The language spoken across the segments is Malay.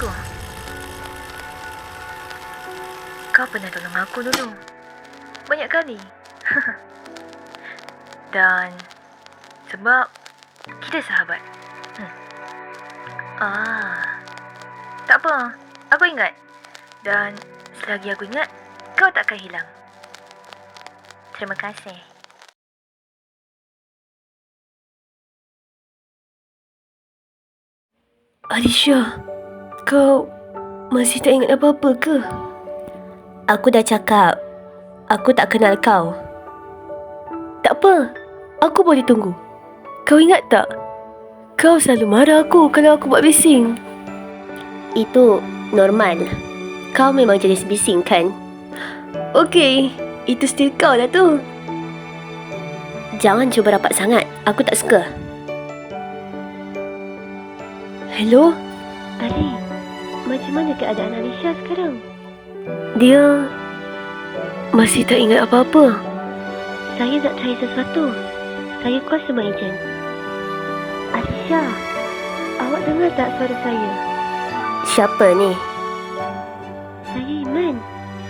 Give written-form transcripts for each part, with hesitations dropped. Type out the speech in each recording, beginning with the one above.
aku. Kau pernah tolong aku dulu. Banyak kali. Dan sebab kita sahabat. Tak apa. Aku ingat. Dan selagi aku ingat, kau takkan hilang. Terima kasih. Alisha, kau masih tak ingat apa-apa ke? Aku dah cakap, aku tak kenal kau. Tak apa, aku boleh tunggu. Kau ingat tak? Kau selalu marah aku kalau aku buat bising. Itu normal. Kau memang jenis bising kan? Okey, itu stil kau lah tu. Jangan cuba rapat sangat, aku tak suka. Hello? Ali, macam mana keadaan Alisha sekarang? Dia masih tak ingat apa-apa. Saya nak try sesuatu. Saya kuasa mengejen. Alisha, awak dengar tak suara saya? Siapa ni? Saya Iman,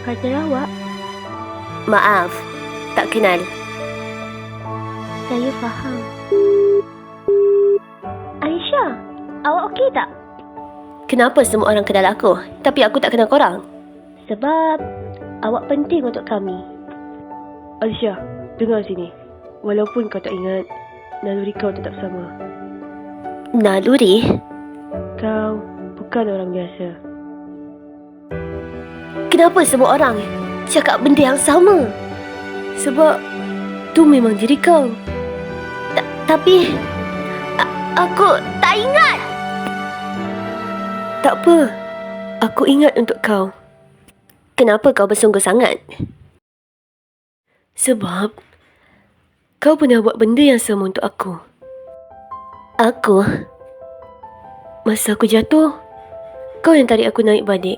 partner awak. Maaf, tak kenal. Saya faham. Alisha, awak okey tak? Kenapa semua orang kenal aku, tapi aku tak kenal korang? Sebab awak penting untuk kami. Alisha, dengar sini. Walaupun kau tak ingat, naluri kau tetap sama. Naluri? Kau bukan orang biasa. Kenapa semua orang cakap benda yang sama? Sebab tu memang diri kau. Tapi aku tak ingat. Tak apa, aku ingat untuk kau. Kenapa kau bersungguh sangat? Sebab kau pernah buat benda yang sama untuk aku. Aku? Masa aku jatuh, kau yang tarik aku naik balik.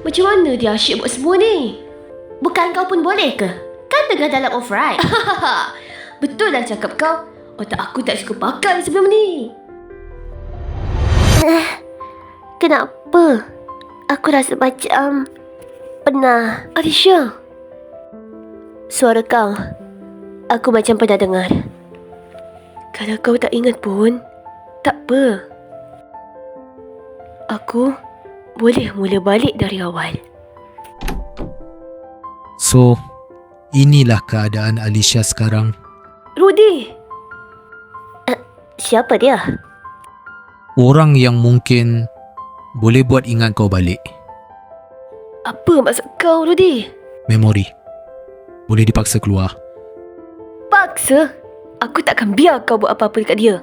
Macam mana dia asyik buat semua ni? Bukan kau pun boleh ke? Kan tengah dalam off-ride. Betul lah cakap kau. Otak aku tak cukup pakai sebelum ni. Kenapa? Aku rasa macam pernah. Alisha, Suara kau, aku macam pernah dengar. kalau kau tak ingat pun, tak apa. Aku boleh mula balik dari awal. So, inilah keadaan Alisha sekarang. Rudy! Siapa dia? Orang yang mungkin boleh buat ingat kau balik. Apa maksud kau, Rudy? Memori. Boleh dipaksa keluar. Paksa? Aku takkan biar kau buat apa-apa dekat dia.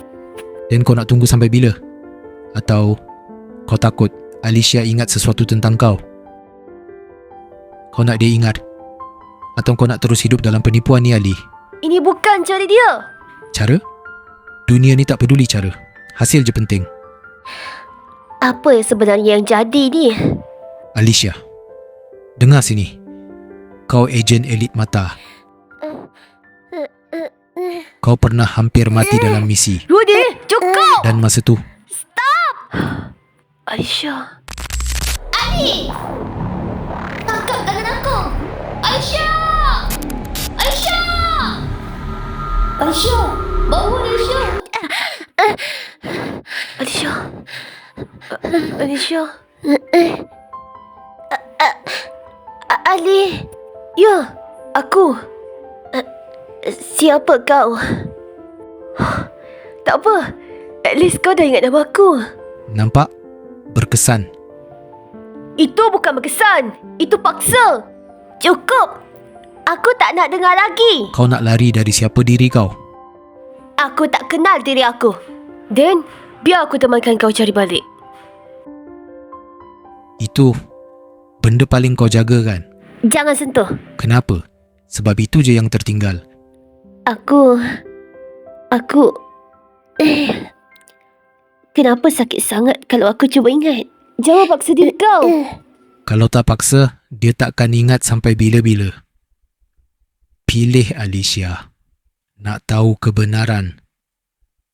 Dan kau nak tunggu sampai bila? Atau kau takut Alisha ingat sesuatu tentang kau? Kau nak dia ingat? Atau kau nak terus hidup dalam penipuan ni, Ali? Ini bukan cara dia. Cara? Dunia ni tak peduli cara. Hasil je penting. Apa yang sebenarnya yang jadi ni? Alisha, dengar sini. Kau ejen elit mata. Kau pernah hampir mati dalam misi. Rudy, cukup! Dan masa tu, Alisha. Ali! Tangkap tangan aku! Aisyah! Aisyah! Aisyah! Bangun Aisyah! Alisha. Alisha. Ali! Ya, aku. Siapa kau? Tak apa. At least kau dah ingat nama aku. nampak? Berkesan. Itu bukan berkesan. Itu paksa. Cukup! Aku tak nak dengar lagi. Kau nak lari dari siapa diri kau? Aku tak kenal diri aku. Dan biar aku temankan kau cari balik. Itu benda paling kau jaga kan? Jangan sentuh. Kenapa? Sebab itu je yang tertinggal. Aku... Kenapa sakit sangat kalau aku cuba ingat? Jangan paksa diri kau. Kalau tak paksa, dia takkan ingat sampai bila-bila. Pilih Alisha. Nak tahu kebenaran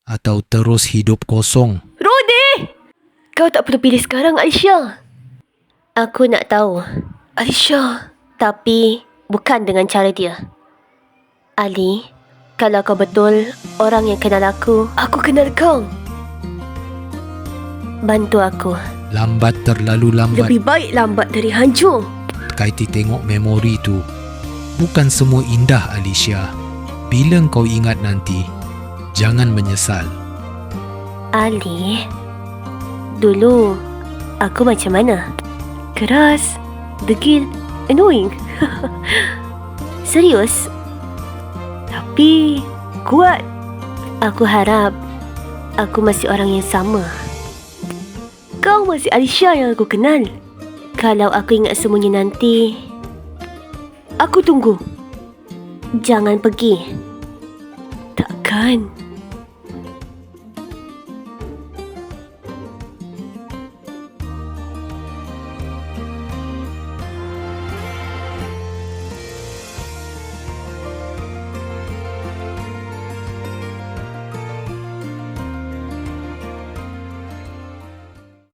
atau terus hidup kosong? Rodi! Kau tak perlu pilih sekarang, Alicia. Aku nak tahu. Alicia. Tapi bukan dengan cara dia. Ali, kalau kau betul orang yang kenal aku, Aku kenal kau. bantu aku. Lambat terlalu lambat. Lebih baik lambat dari hancur. Kaiti tengok memori tu. Bukan semua indah, Alicia. Bila kau ingat nanti, jangan menyesal. Ali, dulu aku macam mana? Keras, degil, annoying. Serius? Tapi kuat. Aku harap aku masih orang yang sama. Kau masih Alicia yang aku kenal. Kalau aku ingat semuanya nanti, Aku tunggu. jangan pergi. Takkan.